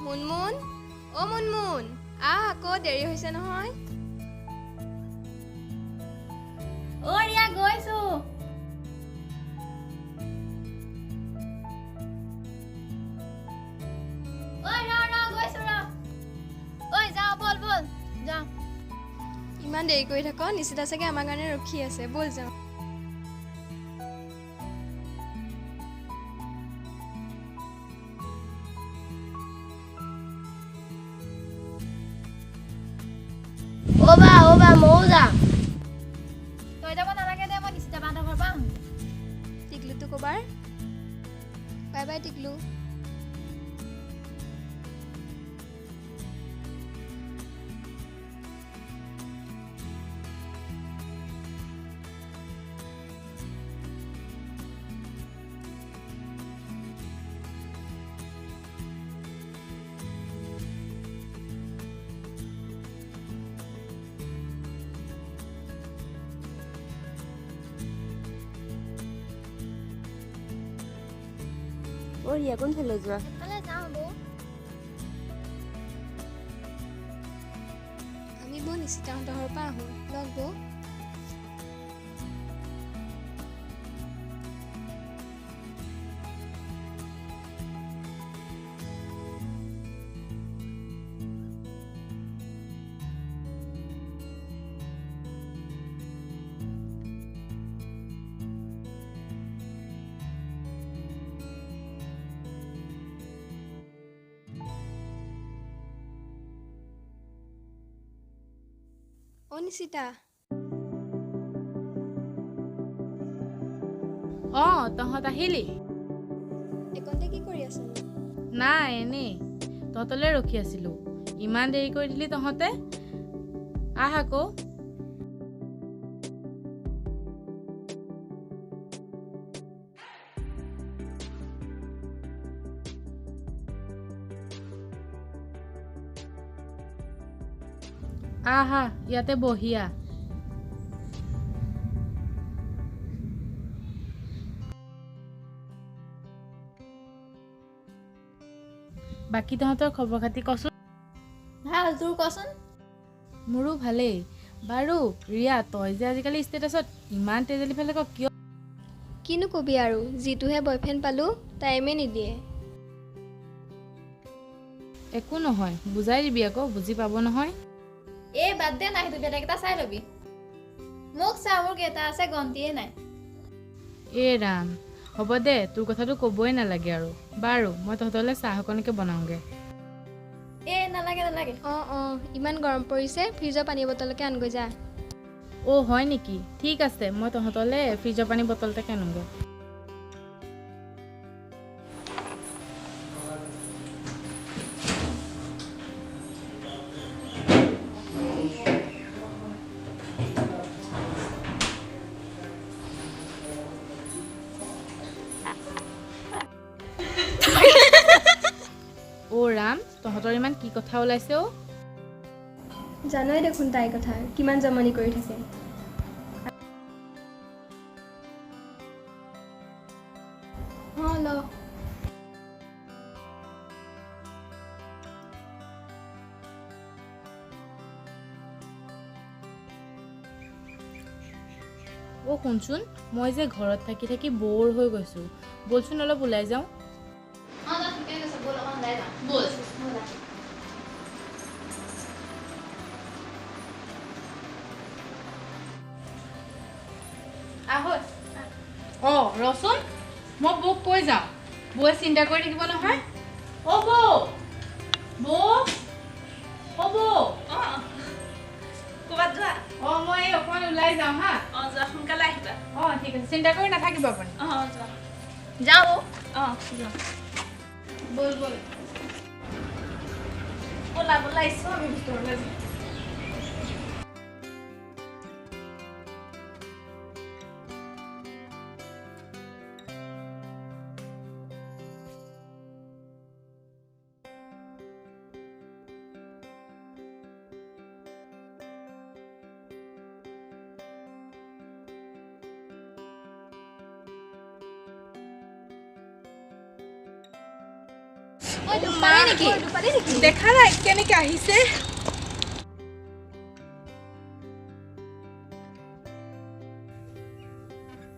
মুনমুন অ মুনমুন আকৌ দেৰি হৈছে নহয় ও ৰিয়া গৈছো ও ৰা গৈছো ৰা ঐ যাও বল বল যাও ইমান দেৰি কৰি থাক নিচিতা চাগে আমাৰ কাৰণে ৰখি আছে বল যাও ওবা মও যাম তই যাব নালাগে দে মই নিচিতা বান্ধৰ ঘৰ পাম টিকলুটো কবাৰ বাই বাই টিকলু ও ৰিয়া কোনফালে যোৱা এফালে যাওঁ বৌ আমি বৌ নিচিতাহঁতৰ ঘৰৰ পৰা আহোঁ লগ বৌ অ নিচিতা তহঁত আহিলি এইকণতে কি কৰি আছনো নাই এনেই তহঁতলৈ ৰখি আছিলো ইমান দেৰি কৰি দিলি তহঁতে আহ আকৌ আহা ইয়াতে বহিয়া বাকী তহঁতৰ খবৰ খাতি কচোন ভাল তোৰ কচোন মোৰো ভালেই বাৰু ৰিয়া তই যে আজিকালি ষ্টেটাছত ইমান তেজেলি ফেলে ক কিয় কিনো কবি আৰু যিটোহে বয়ফ্ৰেণ্ড পালো টাইমে নিদিয়ে একো নহয় বুজাই দিবি আকৌ বুজি পাব নহয় এই বাদ দে নাই তুই বেলেগ এটা চাই লবি মোক চা মোৰ কেইটা আছে গন্তিয়ে নাই এই ৰাম হ'ব দে তোৰ কথাটো ক'বই নালাগে আৰু বাৰু মই তহঁতলৈ চাহ অকণকে বনাওঁগে নালাগে নালাগে ইমান গৰম পৰিছে ফ্ৰিজৰ পানী বটলকে আনগৈ যা হয় নেকি ঠিক আছে মই তহঁতলৈ ফ্ৰিজৰ পানী বটল এটাকে আনোগৈ ৰাম তহঁতৰ ইমান কি কথা ওলাইছে জানই দেখোন তাইৰ কথা কিমান জমনি কৰি থাকে ল শুনচোন মই যে ঘৰত থাকি থাকি বৰ হৈ গৈছো বলচোন অলপ ওলাই যাওঁ ৰচোন মই বৌক কৈ যাওঁ বৌয়ে চিন্তা কৰি থাকিব নহয় ক'ৰবাত যোৱা মই অকণমান ওলাই যাওঁ হা যোৱা সোনকালে আহিবা ঠিক আছে চিন্তা কৰি নাথাকিব আপুনি যোৱা যাওঁ যোৱা বল বল বলা আহিছো আমি ভিতৰলৈ ঐ দুপালি নেকি দেখা নাই কেনেকৈ আহিছে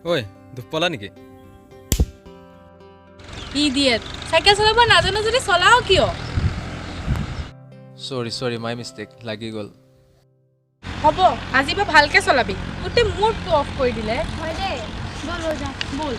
ঐ দুপলা নেকি ইডিয়েট চাইকেল চলাব নাজানো যদি চলাও কিয় সৰি মাই মিষ্টেক লাগি গ'ল হ'ব আজি বা ভালকৈ চলাবি গোটেই মুডটো অফ কৰি দিলে হয় দে বল বল যাওঁ বল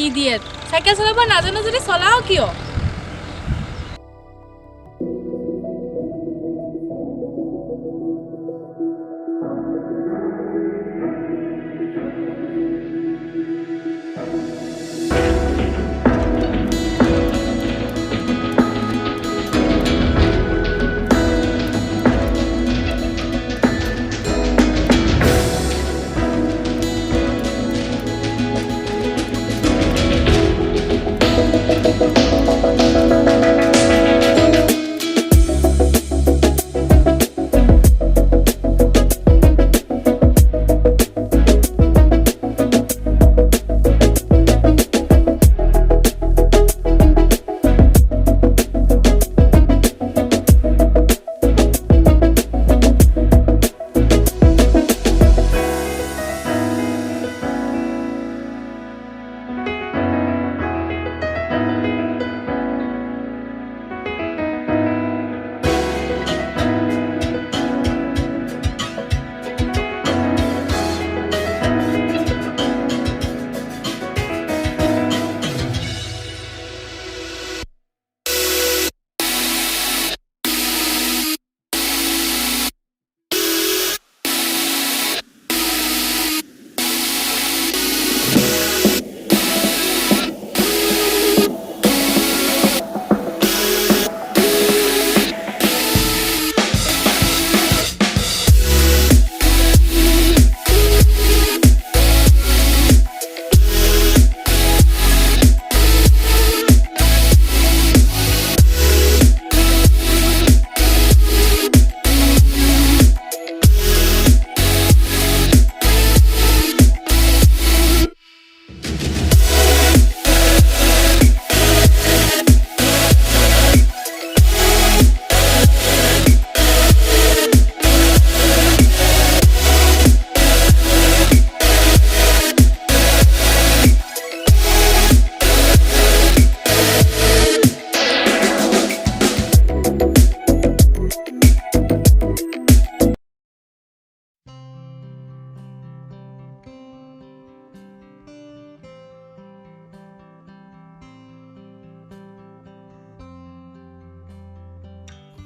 ইডিয়েট চাইকেল চলাব নাজানো যদি চলাও কিয়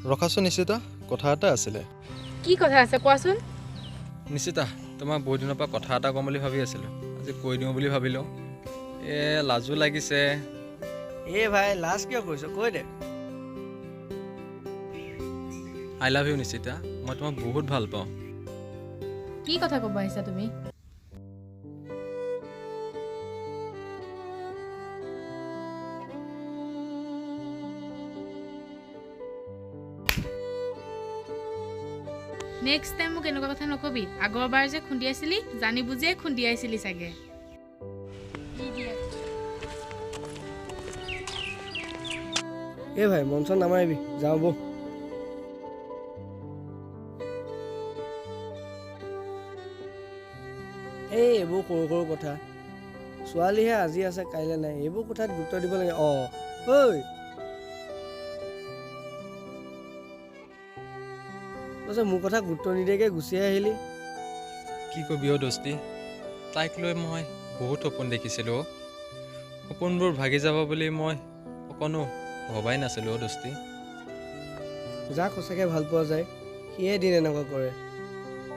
ৰখাচোন নিশ্চিতা কথা এটা আছিলে কি কথা আছে কোৱাচোন নিশ্চিতা তোমাক বহুত দিনৰ পৰা কথা এটা ক'ম বুলি ভাবি আছিলোঁ আজি কৈ দিওঁ বুলি ভাবিলোঁ লাজো লাগিছে ভাই লাজ কিয় কৰিছ কৈ দে আই লাভ ইউ নিশ্চিতা মই তোমাক বহুত ভাল পাওঁ কি কথা ক'ব আহিছা তুমি নেক্সট টাইম মোক এনেকুৱা কথা নকবি আগৰবাৰ যে খুন্দিয়াইছিলি জানি বুজিয়ে খুন্দিয়াইছিলি চাগে ভাই মন চন নামাৰিবি যাওঁ বৌ এইবোৰ সৰু সৰু কথা ছোৱালীহে আজি আছে কাইলৈ নাই এইবোৰ কথাত গুৰুত্ব দিব লাগে ঐ মোৰ কথা গুৰুত্ব নিদিয়াকৈ গুচি আহিলি কি কবি অ' দোস্তি, তাইক লৈ মই বহুত সপোন দেখিছিলোঁ অ'। সপোনবোৰ ভাগি যাব বুলি মই অকণো ভবাই নাছিলোঁ অ' দোস্তি। যাক সঁচাকৈ ভাল পোৱা যায় সিয়ে দিন এনেকুৱা কৰে।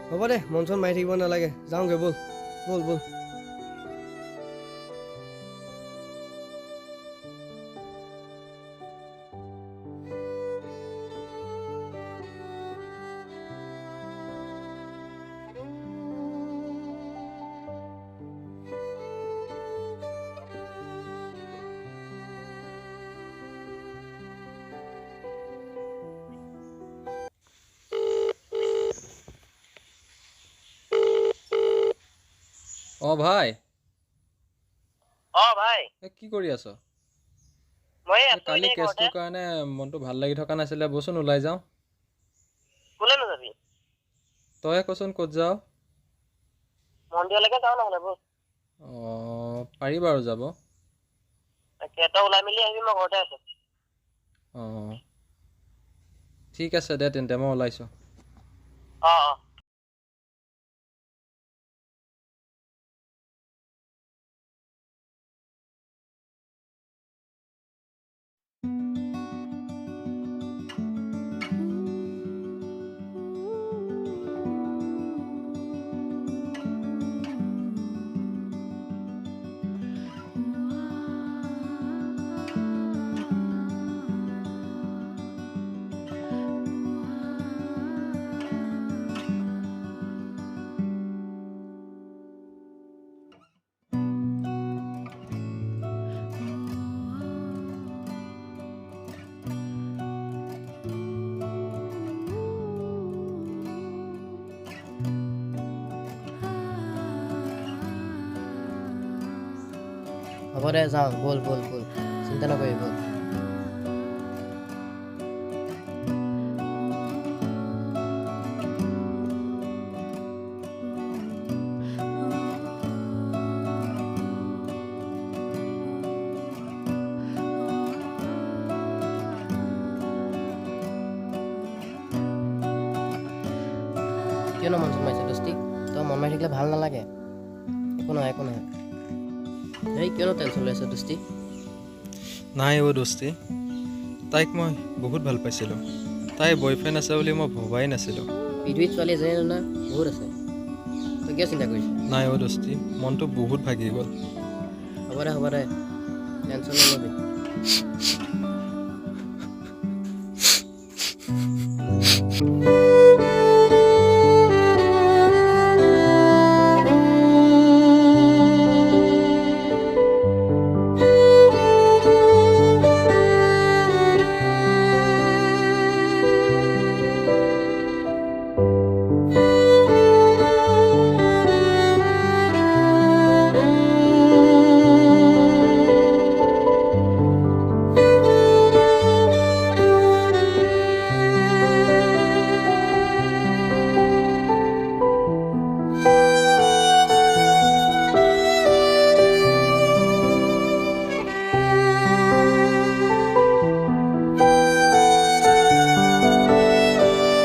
হ'ব দে, মন চন মাৰি থাকিব নালাগে, যাওঁগৈ ব'ল ব'ল ব'ল। অঁ ভাই, ভাই কি কৰি আছ? মই কালি কেছটোৰ কাৰণে মনটো ভাল লাগি থকা নাছিলে, বচোন ওলাই যাওঁ। কোলে নাযাবি? তই কচোন ক'ত যাওঁ? মন্দিৰলৈকে যাওঁ নহ'লে ব'ল। অঁ পাৰি বাৰু যাব। তাকে তই ওলাই মেলি আহিবি, মই ঘৰতে আছোঁ। অঁ ঠিক আছে দে তেন্তে, মই ওলাইছোঁ। অঁ। হ'ব দে যাওঁ, ব'ল ব'ল ব'ল, চিন্তা নকৰিবি ব'ল। কিয়নো মন চন মাৰিছে দোস্তি? তই মন মাৰি থাকিলে ভাল নালাগে। একো নহয় একো নহয়। এই কিয়নো টেনশ্যন লৈ আছ দোস্তি? নাই অ' দোস্তি, তাইক মই বহুত ভাল পাইছিলোঁ। তাইৰ বয়ফ্ৰেণ্ড আছে বুলি মই ভবাই নাছিলোঁ। পৃথিৱীত ছোৱালী এজনী নহয়, বহুত আছে। তই কিয় চিন্তা কৰিছ? নাই অ' দোস্তি, মনটো বহুত ভাগি গ'ল। হ'ব দে, টেনশ্যন নল'বি।